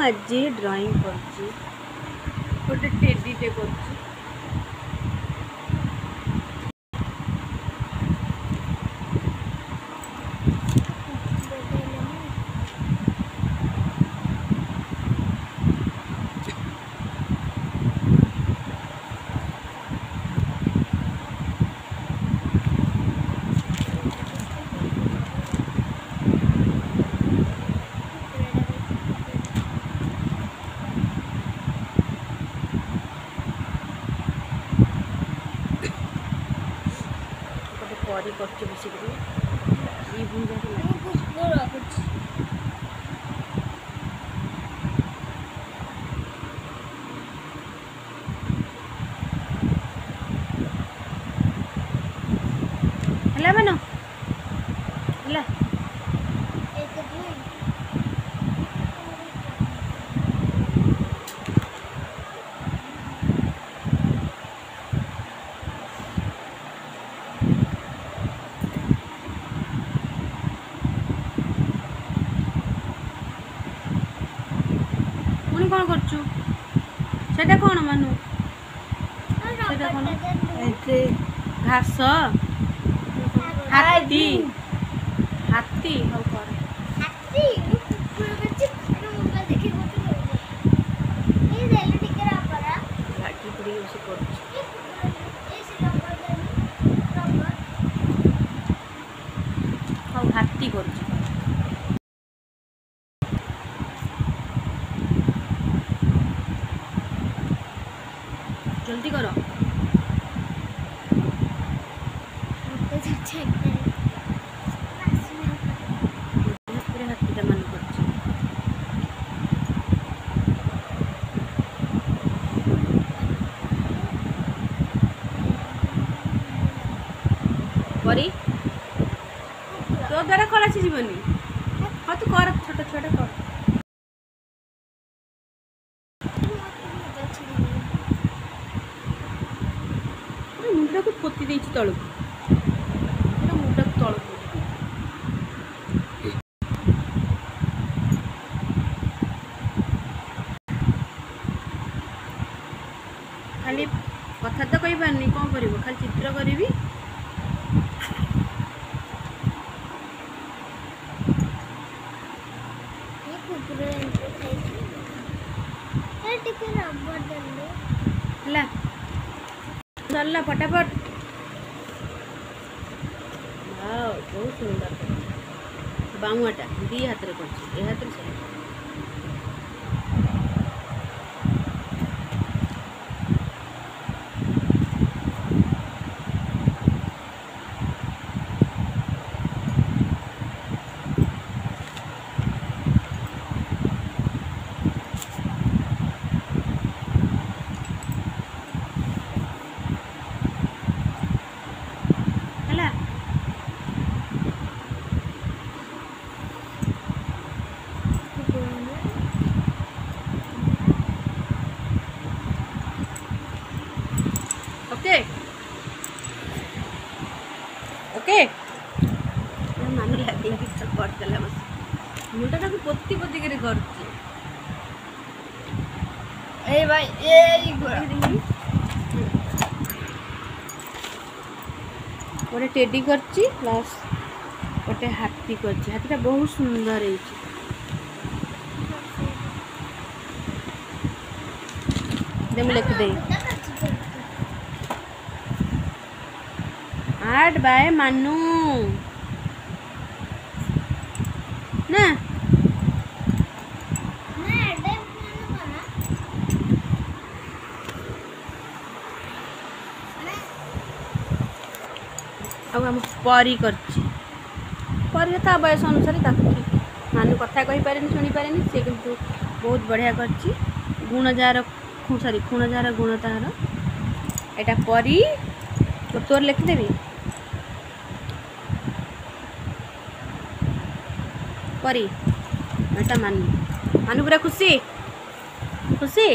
आज ड्राइंग करछि गोटे टेडीटे करछि परी करछि बसिकरी ई बुंजा हला बनो हला कौन करछु सेटा कौन मानु सेटा कौन एते घास हाथी हाथी हो कर हाथी कुकुर बच्चे एनो मोबाइल देखि गोटे ए देले टिकर आपरा लाठी पड़ी उसे करछु ए से नंबर हो हाथी करछु जल्दी करो पूरे हाथीटा मन करछु परी तो द्वारा कला से जीवनी हाँ तू कर छोटा छोटा कर मुंडा को पोती देछि तळक मुंडा को तळक खाली कथा तो कहि पारनी कोन करिवो खाली चित्र करिवि ये कुकुर एंट्री खाइछि ए टिकर नंबर देले हला चलला फटाफट वाओ बहुत सुंदर बामुआटा दी हाथ रे करछि ए हाथ रे चल हला ओके ओके मान लगे कर देला बस मुंडा को पोती पोती करे करछि ए भाई ए गोटे टेडी करछि प्लस गोटे हाथी करछि हाथीटा बहुत सुंदर ହେଇछि देम लिख दे आर्ट बाय मानू ना अब हम परी करछि परी था बयस अनुसार मानू कथा कहि पारेनी सुनी पारेनी से किंतु बहुत बढ़िया करछि गुण जार सॉरी खुण जार गुण तार एटा परी तो तोर लिख देबी परी एटा मानू मानू पूरा खुशी खुशी